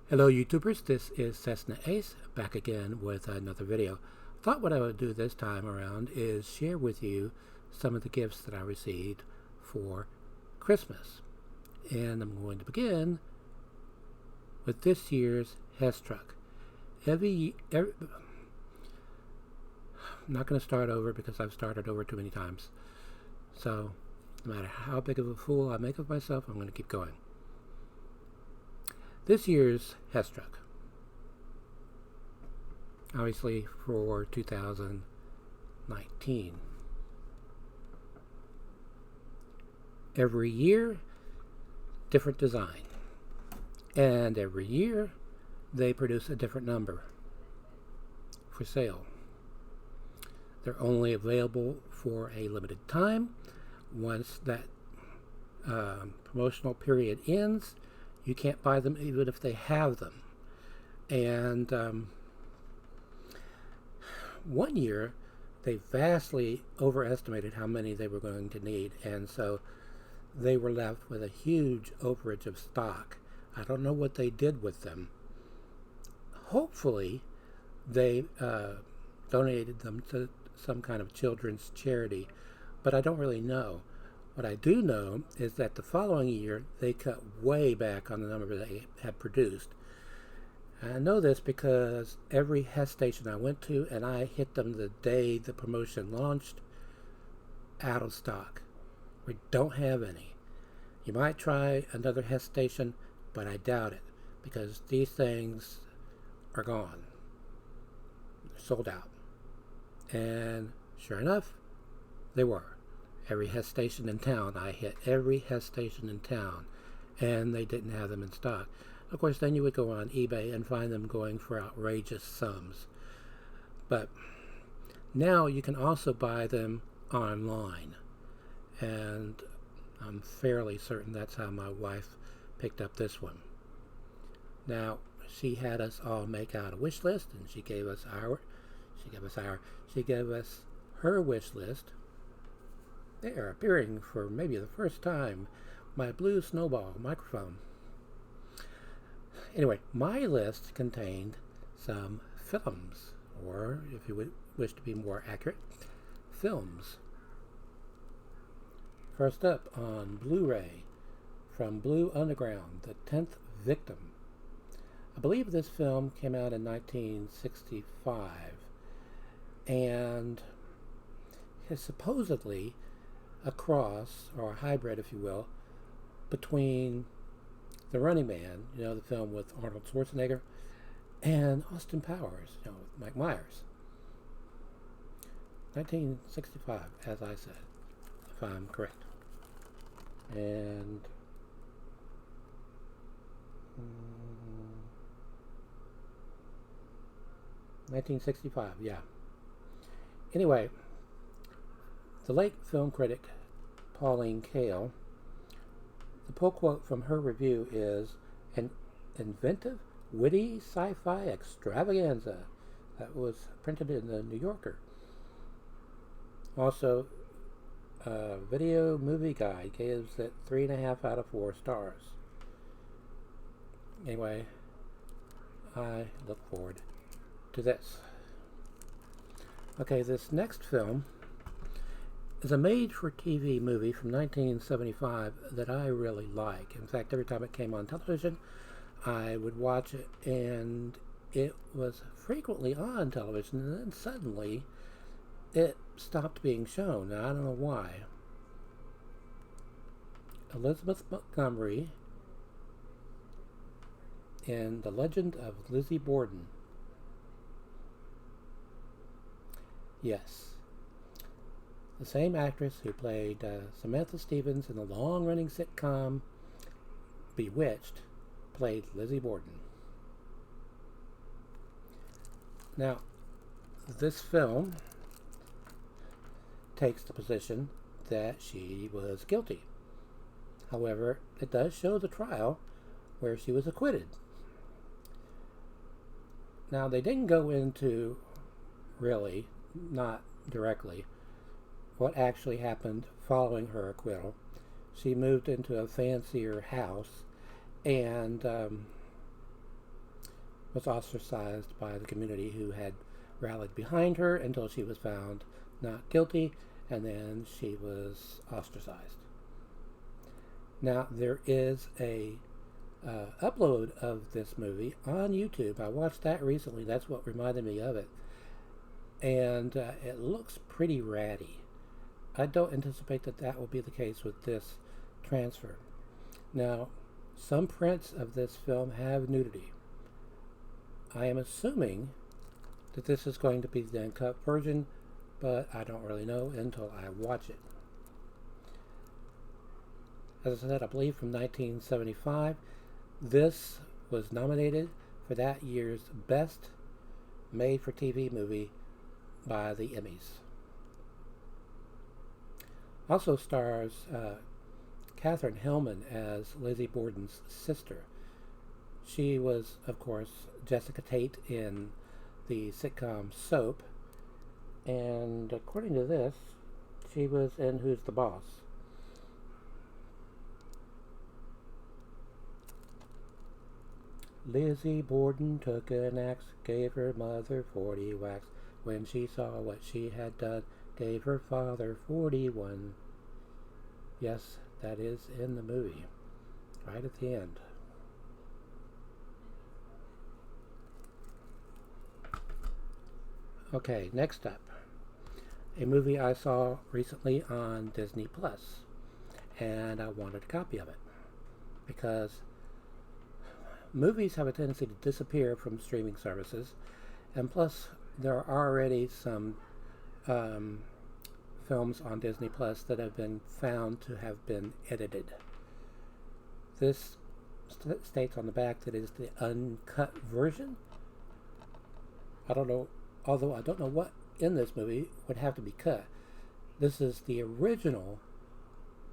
Hello YouTubers, this is Cessnaace back again with another video. Thought what I would do this time around is share with you some of the gifts that I received for Christmas. And I'm going to begin with this year's Hess truck. I'm not going to start over because I've started over too many times. So no matter how big of a fool I make of myself, I'm going to keep going. This year's Hess truck, obviously for 2019. Every year, different design. And every year, they produce a different number for sale. They're only available for a limited time. Once that promotional period ends, you can't buy them even if they have them. And one year, they vastly overestimated how many they were going to need, and so they were left with a huge overage of stock. I don't know what they did with them. Hopefully, they donated them to some kind of children's charity, but I don't really know. What I do know is that the following year, they cut way back on the number they had produced. I know this because every Hess station I went to, and I hit them the day the promotion launched, out of stock. We don't have any. You might try another Hess station, but I doubt it, because these things are gone. They're sold out. And sure enough, they were. Every Hess station in town, I hit every Hess station in town, and they didn't have them in stock. Of course, then you would go on eBay and find them going for outrageous sums. But now you can also buy them online, and I'm fairly certain that's how my wife picked up this one. Now, she had us all make out a wish list, and she gave us her wish list. They are appearing for maybe the first time, my blue snowball microphone. Anyway, my list contained some films, or if you would wish to be more accurate, films. First up on Blu-ray, from Blue Underground, The 10th Victim. I believe this film came out in 1965, and is supposedly a cross, or a hybrid, if you will, between The Running Man, the film with Arnold Schwarzenegger, and Austin Powers, with Mike Myers. 1965, as I said, if I'm correct. And 1965, yeah. Anyway, the late film critic Pauline Kael, the pull quote from her review is, "An inventive, witty sci-fi extravaganza." That was printed in the New Yorker. Also, Video Movie Guide gives it 3.5 out of 4 stars. Anyway, I look forward to this. Okay, this next film is a made-for-TV movie from 1975 that I really like. In fact, every time it came on television, I would watch it, and it was frequently on television, and then suddenly it stopped being shown. Now, I don't know why. Elizabeth Montgomery in The Legend of Lizzie Borden. Yes. The same actress who played Samantha Stevens in the long-running sitcom Bewitched played Lizzie Borden. Now, this film takes the position that she was guilty. However, it does show the trial where she was acquitted. Now, they didn't go into, really, not directly, what actually happened following her acquittal. She moved into a fancier house, and was ostracized by the community who had rallied behind her until she was found not guilty, and then she was ostracized. Now, there is a upload of this movie on YouTube. I watched that recently. That's what reminded me of it. And it looks pretty ratty. I don't anticipate that that will be the case with this transfer. Now, some prints of this film have nudity. I am assuming that this is going to be the uncut version, but I don't really know until I watch it. As I said, I believe from 1975, this was nominated for that year's Best Made-for-TV Movie by the Emmys. Also stars Katherine Hellman as Lizzie Borden's sister. She was, of course, Jessica Tate in the sitcom Soap, and according to this, she was in Who's the Boss? Lizzie Borden took an axe, gave her mother 40 whacks. When she saw what she had done, gave her father 41. Yes, that is in the movie, right at the end. Okay, next up, a movie I saw recently on Disney Plus, and I wanted a copy of it because movies have a tendency to disappear from streaming services, and plus there are already some films on Disney Plus that have been found to have been edited. This states on the back that it is the uncut version. I don't know, although I don't know what in this movie would have to be cut. This is the original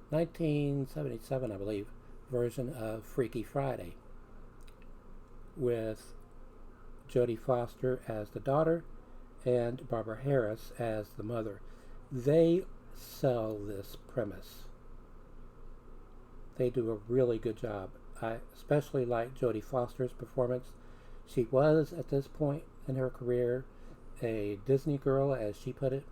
1977, I believe, version of Freaky Friday, with Jodie Foster as the daughter and Barbara Harris as the mother. They sell this premise. They do a really good job. I especially like Jodie Foster's performance. She was, at this point in her career, a Disney girl, as she put it.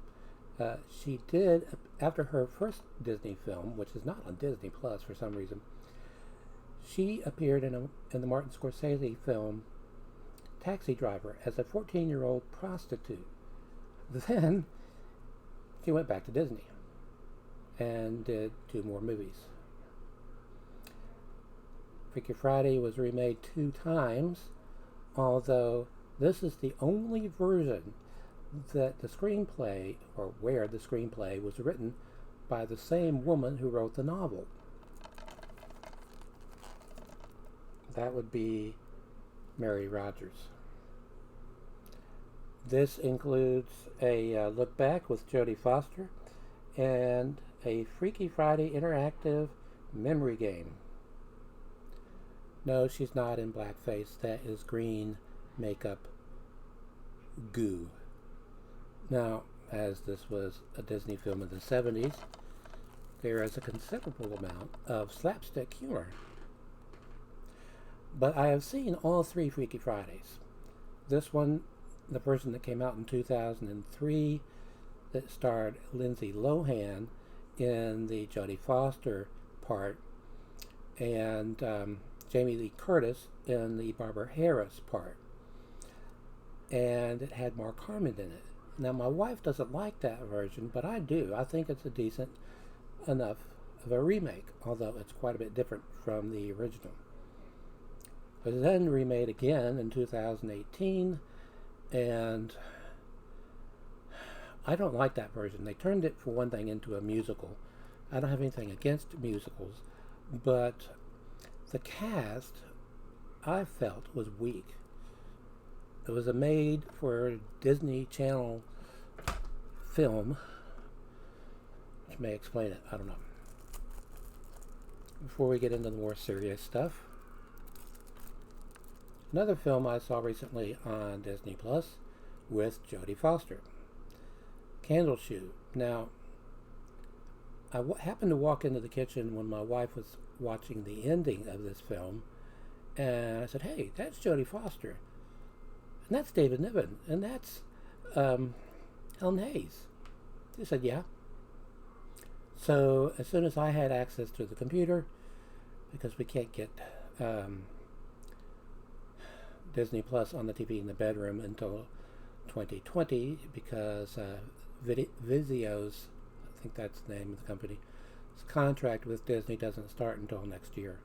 She did, after her first Disney film, which is not on Disney Plus for some reason, she appeared in the Martin Scorsese film Taxi Driver as a 14-year-old prostitute. Then she went back to Disney and did 2 more movies. Freaky Friday was remade 2 times, although this is the only version that the screenplay, or where the screenplay was written by the same woman who wrote the novel. That would be Mary Rogers. This includes a look back with Jodie Foster and a Freaky Friday interactive memory game. No, she's not in blackface. That is green makeup goo. Now, as this was a Disney film in the 70s, there is a considerable amount of slapstick humor. But I have seen all 3 Freaky Fridays. This one, the version that came out in 2003, that starred Lindsay Lohan in the Jodie Foster part, and Jamie Lee Curtis in the Barbara Harris part. And it had Mark Harmon in it. Now, my wife doesn't like that version, but I do. I think it's a decent enough of a remake, although it's quite a bit different from the original. It was then remade again in 2018, and I don't like that version. They turned it, for one thing, into a musical. I don't have anything against musicals, but the cast, I felt, was weak. It was a made-for-Disney Channel film, which may explain it. I don't know. Before we get into the more serious stuff, another film I saw recently on Disney Plus with Jodie Foster, Candle Shoe. Now, I happened to walk into the kitchen when my wife was watching the ending of this film, and I said, "Hey, that's Jodie Foster." And that's David Niven, and that's Helen Hayes. He said, yeah. So as soon as I had access to the computer, because we can't get Disney Plus on the TV in the bedroom until 2020, because Vizio's, I think that's the name of the company, contract with Disney doesn't start until next year.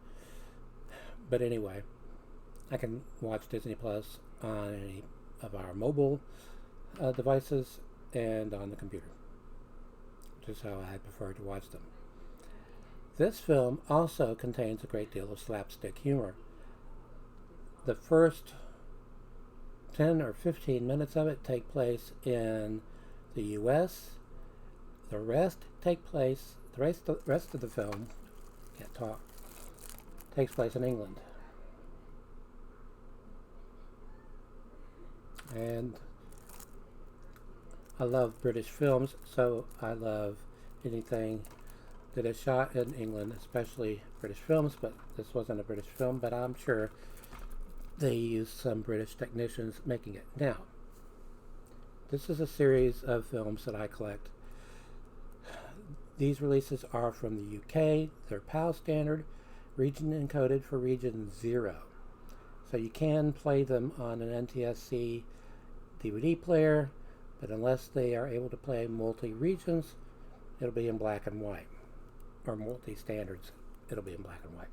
But anyway, I can watch Disney Plus on any of our mobile devices and on the computer, which is how I prefer to watch them. This film also contains a great deal of slapstick humor. The first 10 or 15 minutes of it take place in the U.S. The rest of the film, can't talk, takes place in England. And I love British films, so I love anything that is shot in England, especially British films, but this wasn't a British film, but I'm sure they used some British technicians making it. Now, this is a series of films that I collect. These releases are from the UK. They're PAL standard, region encoded for region 0. So you can play them on an NTSC DVD player, but unless they are able to play multi-regions, it'll be in black and white. Or multi-standards, it'll be in black and white.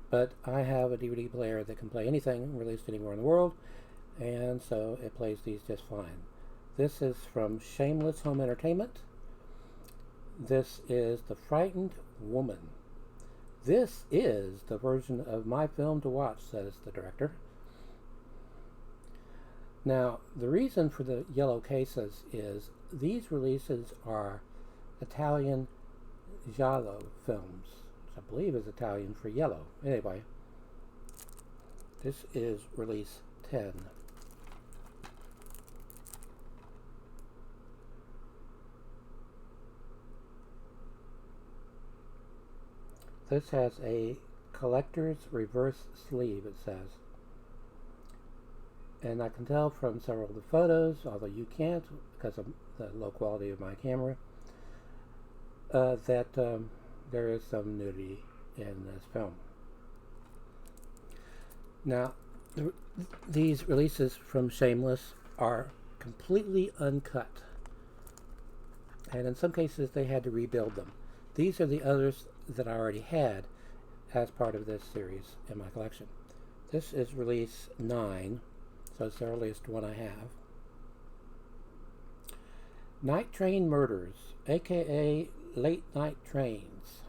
But I have a DVD player that can play anything released anywhere in the world, and so it plays these just fine. This is from Shameless Home Entertainment. This is The Frightened Woman. This is the version of my film to watch, says the director. Now, the reason for the yellow cases is these releases are Italian giallo films, which I believe is Italian for yellow. Anyway, this is release 10. This has a collector's reverse sleeve, it says. And I can tell from several of the photos, although you can't because of the low quality of my camera, that there is some nudity in this film. Now, these releases from Shameless are completely uncut. And in some cases, they had to rebuild them. These are the others that I already had as part of this series in my collection. This is release 9, so it's the earliest one I have. Night Train Murders, aka Late Night Trains.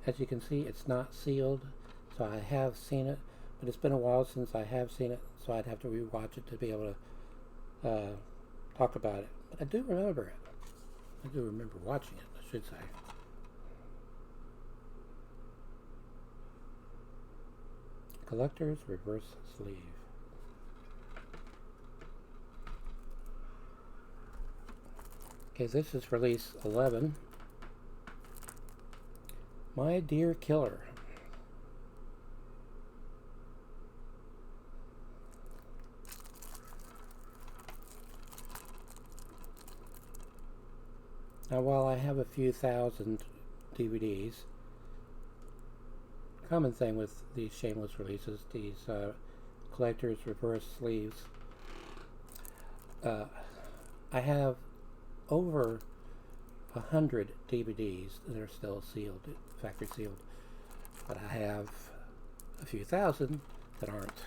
As you can see, it's not sealed, so I have seen it, but it's been a while since I have seen it, so I'd have to rewatch it to be able to talk about it. But I do remember it. I do remember watching it, I should say. Collector's reverse sleeve. Okay, this is release 11. My Dear Killer. Now, while I have a few thousand DVDs, common thing with these Shameless releases, these collector's reverse sleeves, I have over 100 DVDs that are still sealed, factory sealed, but I have a few thousand that aren't.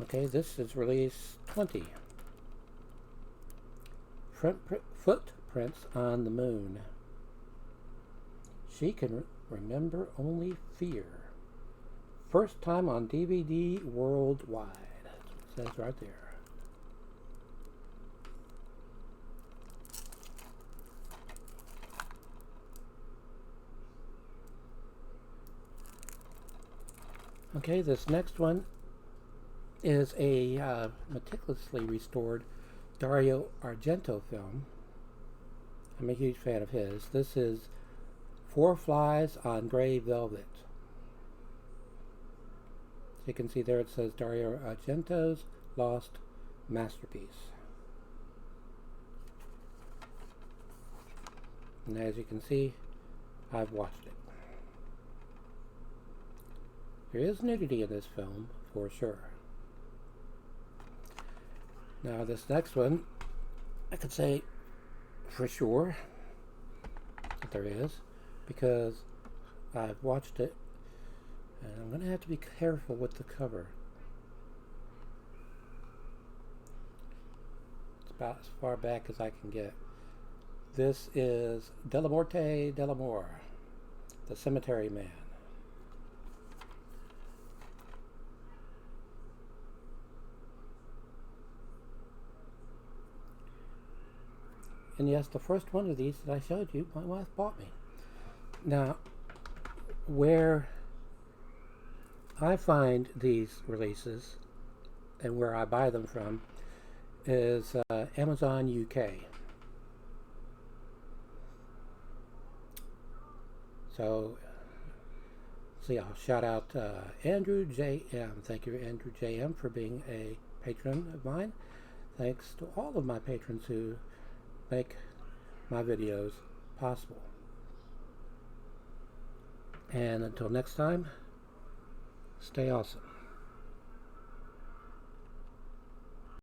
Okay, this is release 20. Footprints on the Moon. She can remember only fear. First time on DVD worldwide. That's what it says right there. Okay, this next one is a meticulously restored Dario Argento film. I'm a huge fan of his. This is Four Flies on Gray Velvet. You can see there it says Dario Argento's Lost Masterpiece. And as you can see, I've watched it. There is nudity in this film, for sure. Now this next one, I could say for sure that there is, because I've watched it. And I'm going to have to be careful with the cover. It's about as far back as I can get. This is Della Morte Dell'Amore, The Cemetery Man. And yes, the first one of these that I showed you, my wife bought me. Now, where I find these releases and where I buy them from is Amazon UK. So, see, I'll shout out Andrew J.M. Thank you, Andrew J.M., for being a patron of mine. Thanks to all of my patrons who make my videos possible. And until next time, stay awesome.